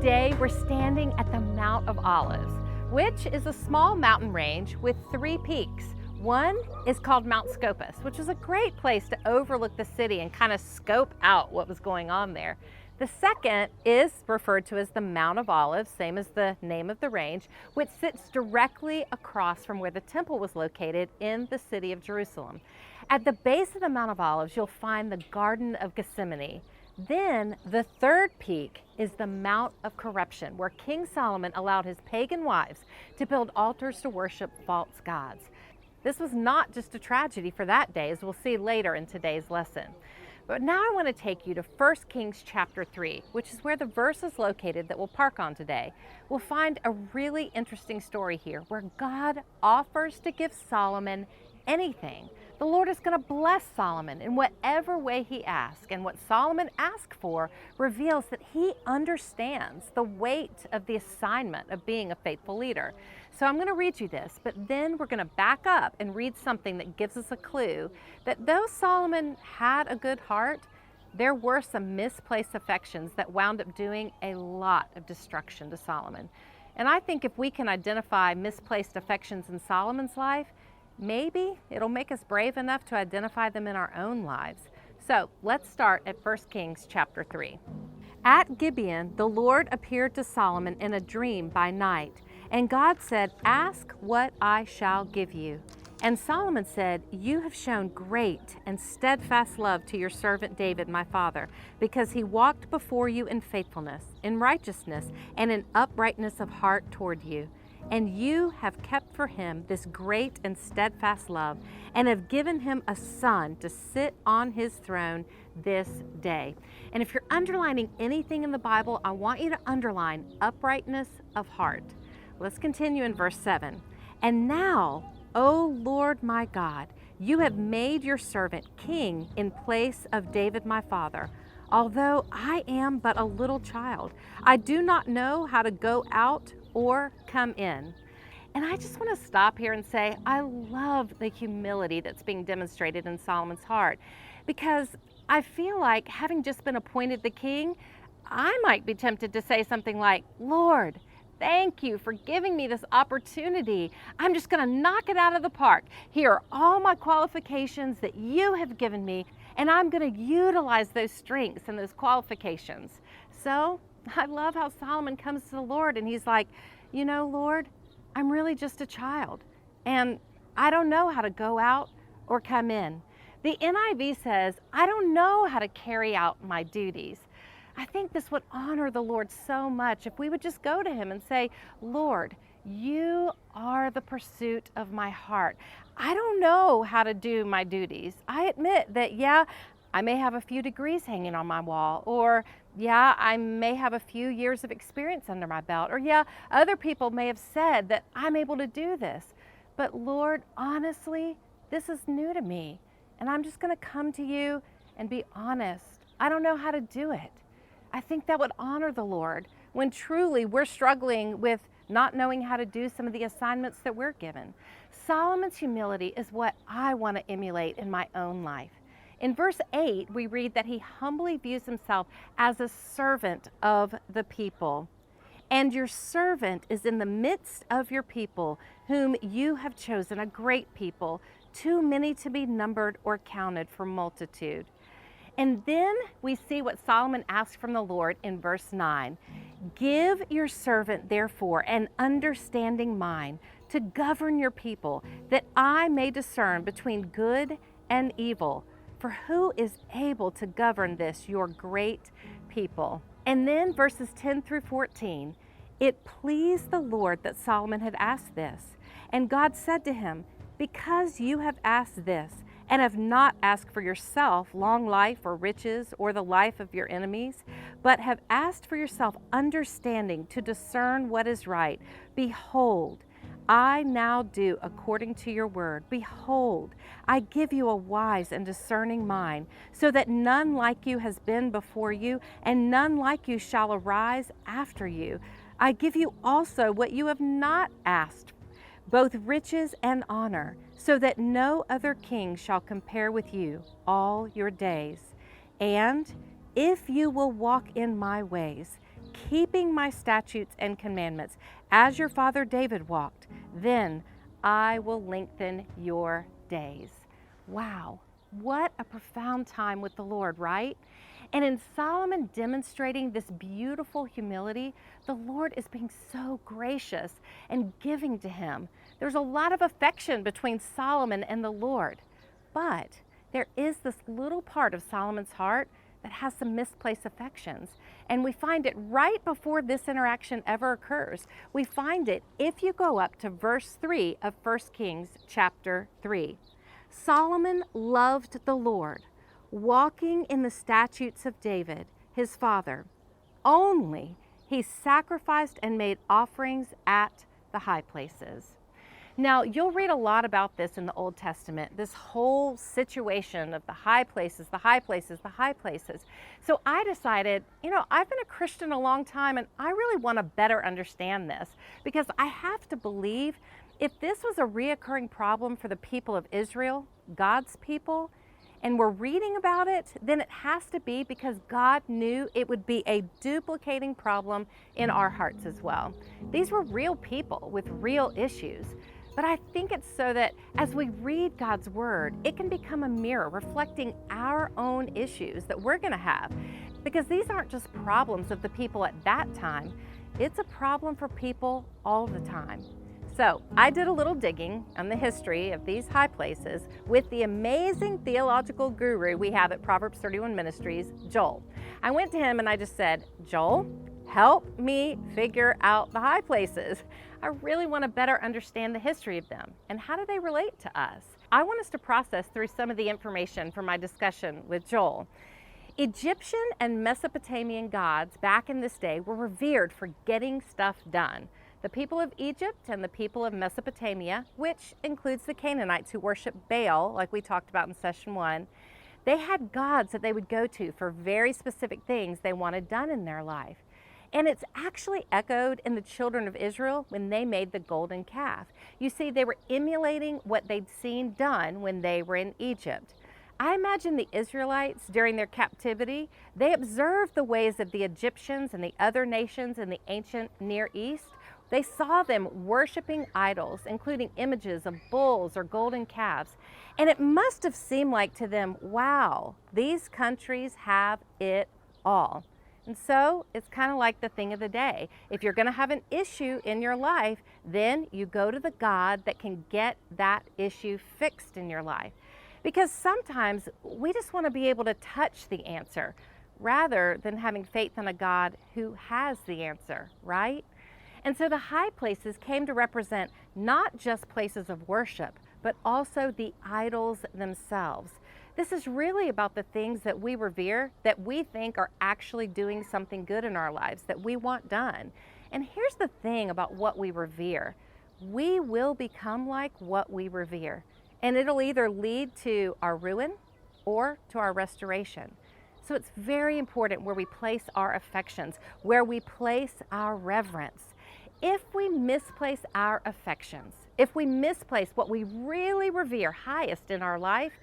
Today we're standing at the Mount of Olives, which is a small mountain range with 3 peaks. One is called Mount Scopus, which is a great place to overlook the city and kind of scope out what was going on there. The second is referred to as the Mount of Olives, same as the name of the range, which sits directly across from where the temple was located in the city of Jerusalem. At the base of the Mount of Olives, you'll find the Garden of Gethsemane. Then the third peak is the Mount of Corruption, where King Solomon allowed his pagan wives to build altars to worship false gods. This was not just a tragedy for that day, as we'll see later in today's lesson. But now I want to take you to 1 Kings chapter 3, which is where the verse is located that we'll park on today. We'll find a really interesting story here where God offers to give Solomon anything. The Lord is going to bless Solomon in whatever way he asks, and what Solomon asked for reveals that he understands the weight of the assignment of being a faithful leader. So I'm going to read you this, but then we're going to back up and read something that gives us a clue that though Solomon had a good heart, there were some misplaced affections that wound up doing a lot of destruction to Solomon. And I think if we can identify misplaced affections in Solomon's life, maybe it'll make us brave enough to identify them in our own lives. So let's start at 1 Kings chapter 3. At Gibeon, the Lord appeared to Solomon in a dream by night, and God said, "Ask what I shall give you." And Solomon said, "You have shown great and steadfast love to your servant David, my father, because he walked before you in faithfulness, in righteousness, and in uprightness of heart toward you. And you have kept for him this great and steadfast love, and have given him a son to sit on his throne this day." And if you're underlining anything in the Bible, I want you to underline uprightness of heart. Let's continue in verse 7. "And now, O Lord my God, you have made your servant king in place of David my father. Although I am but a little child, I do not know how to go out or come in." And I just want to stop here and say, I love the humility that's being demonstrated in Solomon's heart, because I feel like, having just been appointed the king, I might be tempted to say something like, "Lord, thank you for giving me this opportunity. I'm just going to knock it out of the park. Here are all my qualifications that you have given me, and I'm going to utilize those strengths and those qualifications." So I love how Solomon comes to the Lord and he's like, "You know, Lord, I'm really just a child, and I don't know how to go out or come in." The NIV says, "I don't know how to carry out my duties." I think this would honor the Lord so much if we would just go to him and say, "Lord, you are the pursuit of my heart. I don't know how to do my duties. I admit that, yeah, I may have a few degrees hanging on my wall, or yeah, I may have a few years of experience under my belt, or yeah, other people may have said that I'm able to do this. But Lord, honestly, this is new to me, and I'm just going to come to you and be honest. I don't know how to do it." I think that would honor the Lord when truly we're struggling with not knowing how to do some of the assignments that we're given. Solomon's humility is what I want to emulate in my own life. In verse 8, we read that he humbly views himself as a servant of the people. "And your servant is in the midst of your people, whom you have chosen, a great people, too many to be numbered or counted for multitude." And then we see what Solomon asked from the Lord in verse 9. "Give your servant, therefore, an understanding mind to govern your people, that I may discern between good and evil. For who is able to govern this, your great people?" And then verses 10 through 14. "It pleased the Lord that Solomon had asked this. And God said to him, 'Because you have asked this, and have not asked for yourself long life or riches or the life of your enemies, but have asked for yourself understanding to discern what is right, behold, I now do according to your word. Behold, I give you a wise and discerning mind, so that none like you has been before you, and none like you shall arise after you. I give you also what you have not asked, both riches and honor, so that no other king shall compare with you all your days. And if you will walk in my ways, keeping my statutes and commandments, as your father David walked, then I will lengthen your days. Wow, what a profound time with the Lord, right? And in Solomon demonstrating this beautiful humility, the Lord is being so gracious and giving to him. There's a lot of affection between Solomon and the Lord, but there is this little part of Solomon's heart that has some misplaced affections. And we find it right before this interaction ever occurs. We find it if you go up to verse 3 of 1 Kings chapter 3. Solomon loved the Lord, walking in the statutes of David, his father. Only he sacrificed and made offerings at the high places. Now, you'll read a lot about this in the Old Testament, this whole situation of the high places, the high places, the high places. So I decided, I've been a Christian a long time, and I really want to better understand this, because I have to believe if this was a reoccurring problem for the people of Israel, God's people, and we're reading about it, then it has to be because God knew it would be a duplicating problem in our hearts as well. These were real people with real issues. But I think it's so that as we read God's word, it can become a mirror reflecting our own issues that we're going to have. Because these aren't just problems of the people at that time, it's a problem for people all the time. So I did a little digging on the history of these high places with the amazing theological guru we have at Proverbs 31 Ministries, Joel. I went to him and I just said, Joel, help me figure out the high places. I really want to better understand the history of them and how do they relate to us. I want us to process through some of the information from my discussion with Joel. Egyptian and Mesopotamian gods back in this day were revered for getting stuff done. The people of Egypt and the people of Mesopotamia, which includes the Canaanites who worship Baal, like we talked about in session 1, they had gods that they would go to for very specific things they wanted done in their life. And it's actually echoed in the children of Israel when they made the golden calf. You see, they were emulating what they'd seen done when they were in Egypt. I imagine the Israelites during their captivity, they observed the ways of the Egyptians and the other nations in the ancient Near East. They saw them worshiping idols, including images of bulls or golden calves. And it must have seemed like to them, wow, these countries have it all. And so it's kind of like the thing of the day. If you're going to have an issue in your life, then you go to the God that can get that issue fixed in your life. Because sometimes we just want to be able to touch the answer rather than having faith in a God who has the answer, right? And so the high places came to represent not just places of worship, but also the idols themselves. This is really about the things that we revere, that we think are actually doing something good in our lives, that we want done. And here's the thing about what we revere. We will become like what we revere. And it'll either lead to our ruin or to our restoration. So it's very important where we place our affections, where we place our reverence. If we misplace our affections, if we misplace what we really revere highest in our life,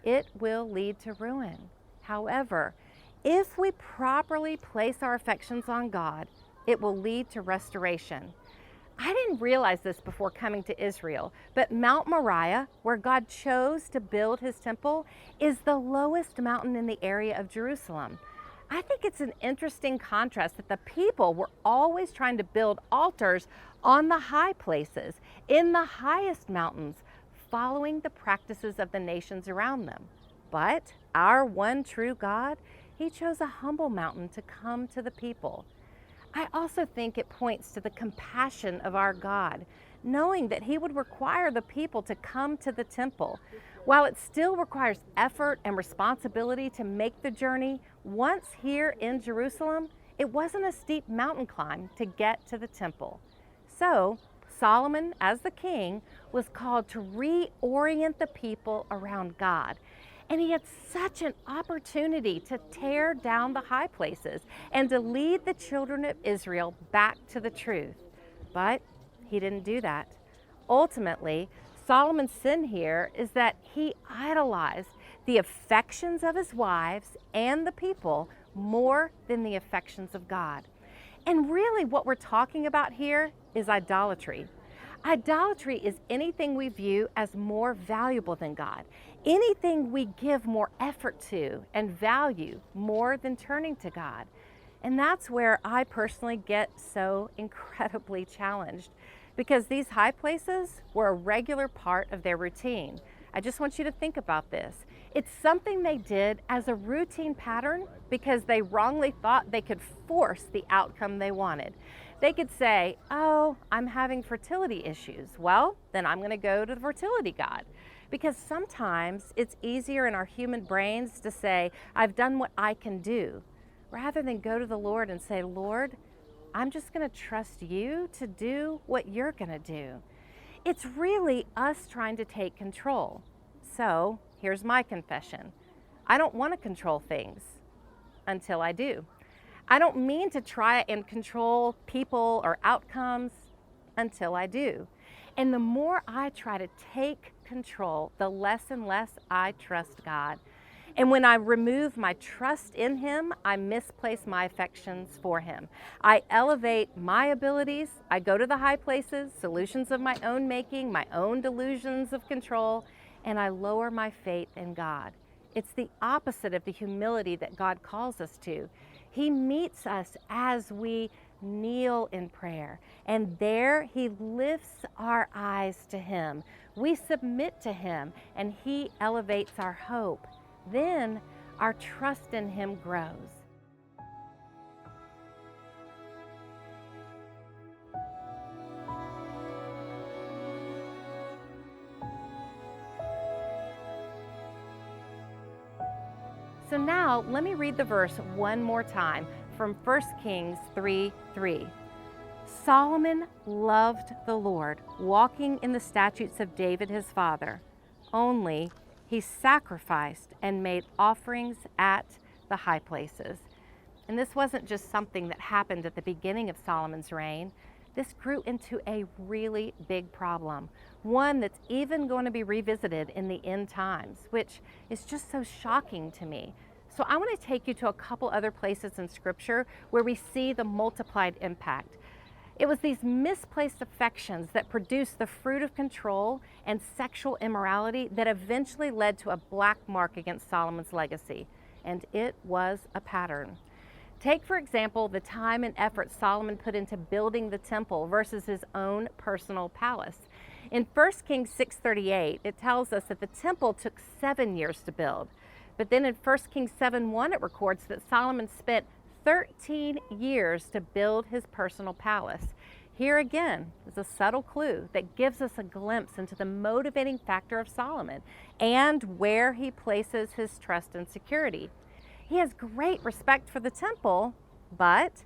it will lead to ruin. However, if we properly place our affections on God, it will lead to restoration. I didn't realize this before coming to Israel, but Mount Moriah, where God chose to build his temple, is the lowest mountain in the area of Jerusalem. I think it's an interesting contrast that the people were always trying to build altars on the high places, in the highest mountains, following the practices of the nations around them. But our one true God, he chose a humble mountain to come to the people. I also think it points to the compassion of our God, knowing that he would require the people to come to the temple. While it still requires effort and responsibility to make the journey, once here in Jerusalem, it wasn't a steep mountain climb to get to the temple. So Solomon, as the king, was called to reorient the people around God. And he had such an opportunity to tear down the high places and to lead the children of Israel back to the truth. But he didn't do that. Ultimately, Solomon's sin here is that he idolized the affections of his wives and the people more than the affections of God. And really what we're talking about here is idolatry. Idolatry is anything we view as more valuable than God, anything we give more effort to and value more than turning to God. And that's where I personally get so incredibly challenged, because these high places were a regular part of their routine. I just want you to think about this. It's something they did as a routine pattern because they wrongly thought they could force the outcome they wanted. They could say, oh, I'm having fertility issues. Well, then I'm going to go to the fertility god. Because sometimes it's easier in our human brains to say, I've done what I can do, rather than go to the Lord and say, Lord, I'm just going to trust you to do what you're going to do. It's really us trying to take control. So here's my confession. I don't want to control things until I do. I don't mean to try and control people or outcomes until I do. And the more I try to take control, the less and less I trust God. And when I remove my trust in Him, I misplace my affections for Him. I elevate my abilities. I go to the high places, solutions of my own making, my own delusions of control, and I lower my faith in God. It's the opposite of the humility that God calls us to. He meets us as we kneel in prayer, and there He lifts our eyes to Him. We submit to Him, and He elevates our hope. Then our trust in Him grows. So now let me read the verse one more time from 1 Kings 3:3. Solomon loved the Lord, walking in the statutes of David his father. Only he sacrificed and made offerings at the high places. And this wasn't just something that happened at the beginning of Solomon's reign. This grew into a really big problem, one that's even going to be revisited in the end times, which is just so shocking to me. So I want to take you to a couple other places in Scripture where we see the multiplied impact. It was these misplaced affections that produced the fruit of control and sexual immorality that eventually led to a black mark against Solomon's legacy, and it was a pattern. Take, for example, the time and effort Solomon put into building the temple versus his own personal palace. In 1 Kings 6:38, it tells us that the temple took 7 years to build. But then in 1 Kings 7:1, it records that Solomon spent 13 years to build his personal palace. Here again is a subtle clue that gives us a glimpse into the motivating factor of Solomon and where he places his trust and security. He has great respect for the temple, but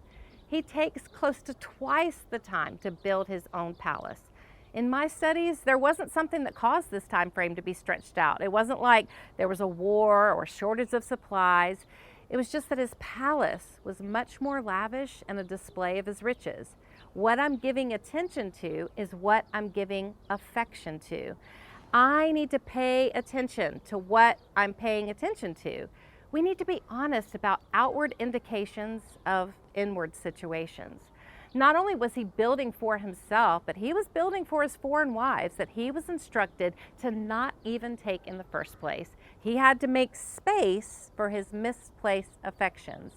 he takes close to twice the time to build his own palace. In my studies, there wasn't something that caused this time frame to be stretched out. It wasn't like there was a war or shortage of supplies. It was just that his palace was much more lavish and a display of his riches. What I'm giving attention to is what I'm giving affection to. I need to pay attention to what I'm paying attention to. We need to be honest about outward indications of inward situations. Not only was he building for himself, but he was building for his foreign wives that he was instructed to not even take in the first place. He had to make space for his misplaced affections.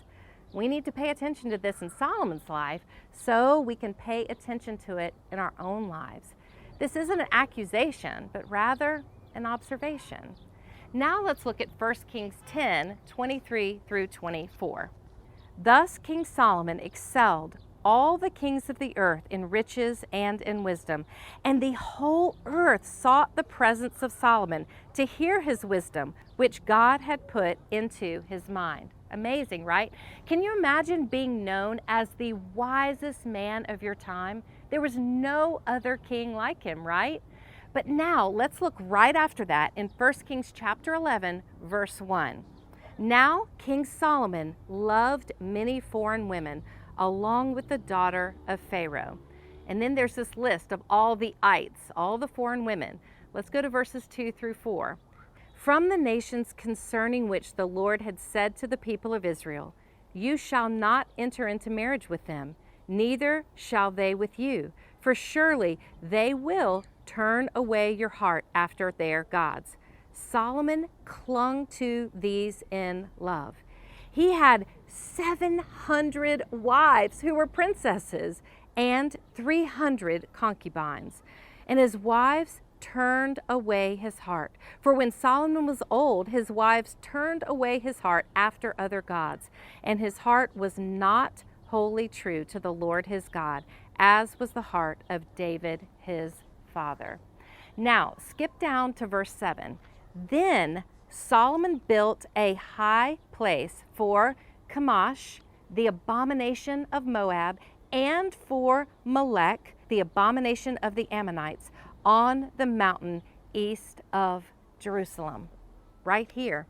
We need to pay attention to this in Solomon's life so we can pay attention to it in our own lives. This isn't an accusation, but rather an observation. Now let's look at 1 Kings 10:23 through 24. Thus King Solomon excelled all the kings of the earth in riches and in wisdom, and the whole earth sought the presence of Solomon to hear his wisdom, which God had put into his mind. Amazing, right? Can you imagine being known as the wisest man of your time? There was no other king like him, right? But now let's look right after that in 1 Kings chapter 11, verse 1. Now King Solomon loved many foreign women, along with the daughter of Pharaoh. And then there's this list of all the ites, all the foreign women. Let's go to verses 2 through 4. From the nations concerning which the Lord had said to the people of Israel, you shall not enter into marriage with them, neither shall they with you. For surely they will turn away your heart after their gods. Solomon clung to these in love. He had 700 wives who were princesses and 300 concubines. And his wives turned away his heart. For when Solomon was old, his wives turned away his heart after other gods, and his heart was not wholly true to the Lord his God, as was the heart of David his father. Now, skip down to verse 7. Then Solomon built a high place for Chemosh, the abomination of Moab, and for Molech, the abomination of the Ammonites, on the mountain east of Jerusalem. Right here,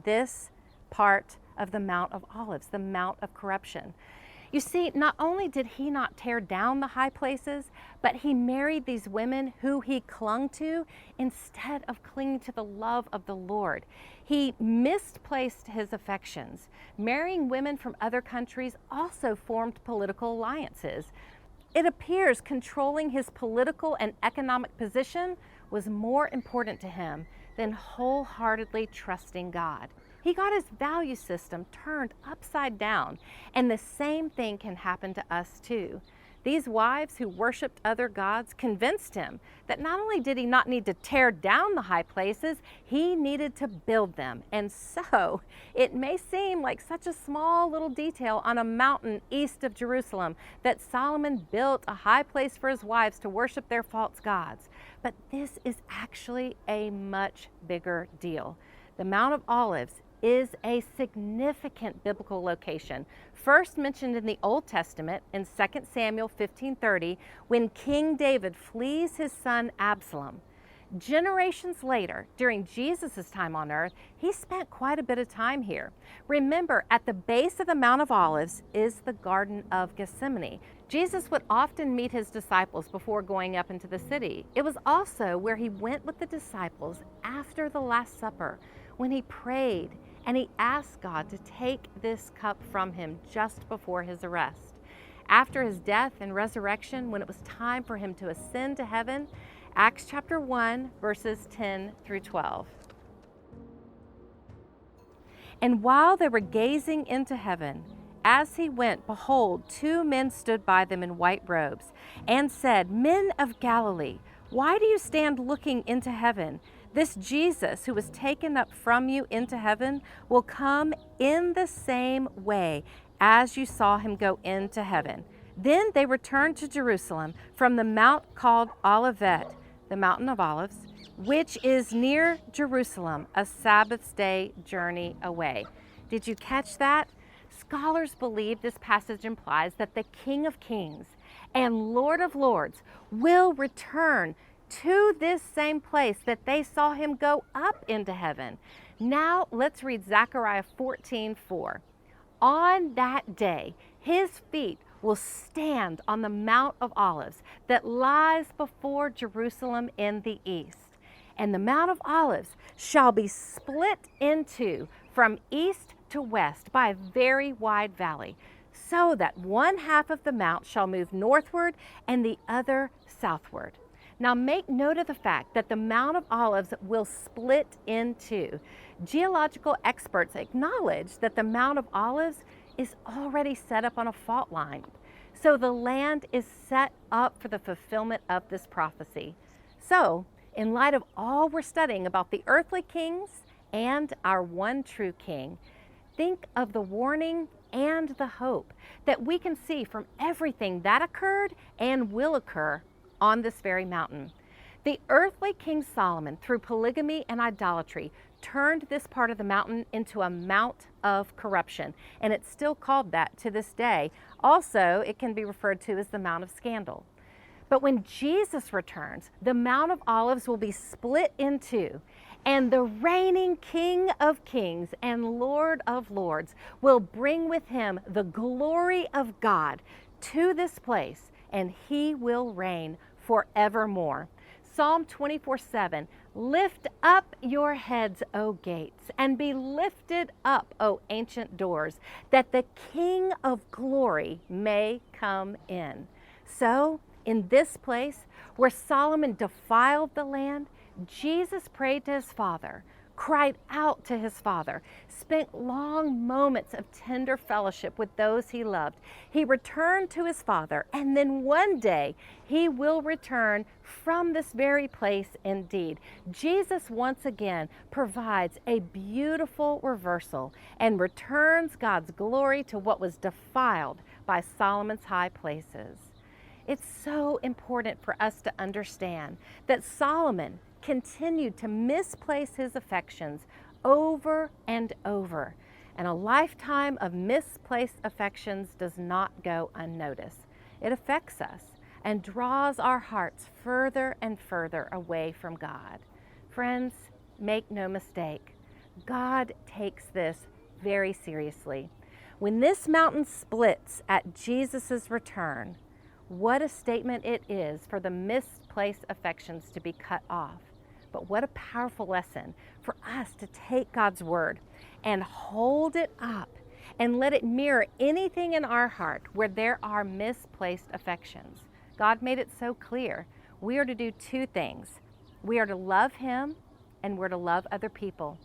this part of the Mount of Olives, the Mount of Corruption. You see, not only did he not tear down the high places, but he married these women who he clung to instead of clinging to the love of the Lord. He misplaced his affections. Marrying women from other countries also formed political alliances. It appears controlling his political and economic position was more important to him than wholeheartedly trusting God. He got his value system turned upside down, and the same thing can happen to us too. These wives who worshiped other gods convinced him that not only did he not need to tear down the high places, he needed to build them. And so it may seem like such a small little detail on a mountain east of Jerusalem that Solomon built a high place for his wives to worship their false gods. But this is actually a much bigger deal. The Mount of Olives is a significant biblical location, first mentioned in the Old Testament in 2 Samuel 15:30, when King David flees his son Absalom. Generations later, during Jesus' time on earth, he spent quite a bit of time here. Remember, at the base of the Mount of Olives is the Garden of Gethsemane. Jesus would often meet his disciples before going up into the city. It was also where he went with the disciples after the Last Supper, when he prayed and he asked God to take this cup from him just before his arrest. After his death and resurrection, when it was time for him to ascend to heaven, Acts chapter 1, verses 10 through 12. And while they were gazing into heaven, as he went, behold, 2 men stood by them in white robes, and said, Men of Galilee, why do you stand looking into heaven? This Jesus who was taken up from you into heaven will come in the same way as you saw him go into heaven. Then they returned to Jerusalem from the mount called Olivet, the mountain of Olives, which is near Jerusalem, a Sabbath day journey away. Did you catch that? Scholars believe this passage implies that the King of Kings and Lord of Lords will return to this same place that they saw him go up into heaven. Now let's read Zechariah 14:4. On that day, his feet will stand on the Mount of Olives that lies before Jerusalem in the east. And the Mount of Olives shall be split into from east to west by a very wide valley, so that one half of the mount shall move northward and the other southward. Now make note of the fact that the Mount of Olives will split in two. Geological experts acknowledge that the Mount of Olives is already set up on a fault line. So the land is set up for the fulfillment of this prophecy. So, in light of all we're studying about the earthly kings and our one true king, think of the warning and the hope that we can see from everything that occurred and will occur on this very mountain. The earthly King Solomon, through polygamy and idolatry, turned this part of the mountain into a mount of corruption, and it's still called that to this day. Also, it can be referred to as the Mount of Scandal. But when Jesus returns, the Mount of Olives will be split in two, and the reigning King of Kings and Lord of Lords will bring with him the glory of God to this place, and he will reign forevermore. Psalm 24:7 Lift up your heads, O gates, and be lifted up, O ancient doors, that the King of glory may come in. So, in this place where Solomon defiled the land, Jesus prayed to his Father, cried out to his Father, spent long moments of tender fellowship with those he loved. He returned to his Father, and then one day he will return from this very place indeed. Jesus once again provides a beautiful reversal and returns God's glory to what was defiled by Solomon's high places. It's so important for us to understand that Solomon continued to misplace his affections over and over. And a lifetime of misplaced affections does not go unnoticed. It affects us and draws our hearts further and further away from God. Friends, make no mistake, God takes this very seriously. When this mountain splits at Jesus' return, what a statement it is for the misplaced affections to be cut off. But what a powerful lesson for us to take God's word and hold it up and let it mirror anything in our heart where there are misplaced affections. God made it so clear. We are to do two things. We are to love Him and we're to love other people.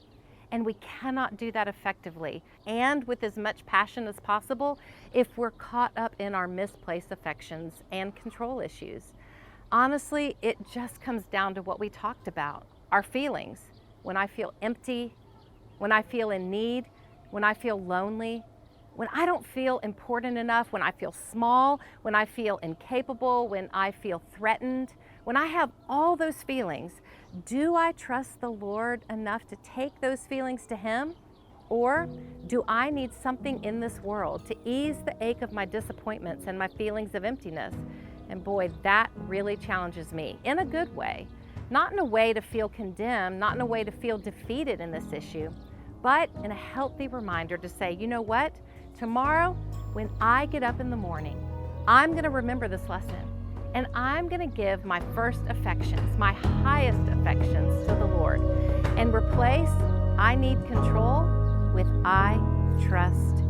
And we cannot do that effectively and with as much passion as possible if we're caught up in our misplaced affections and control issues. Honestly, it just comes down to what we talked about, our feelings. When I feel empty, when I feel in need, when I feel lonely, when I don't feel important enough, when I feel small, when I feel incapable, when I feel threatened, when I have all those feelings, do I trust the Lord enough to take those feelings to Him? Or do I need something in this world to ease the ache of my disappointments and my feelings of emptiness? And boy, that really challenges me in a good way. Not in a way to feel condemned, not in a way to feel defeated in this issue, but in a healthy reminder to say, you know what? Tomorrow, when I get up in the morning, I'm going to remember this lesson. And I'm going to give my first affections, my highest affections to the Lord, and replace I need control with I trust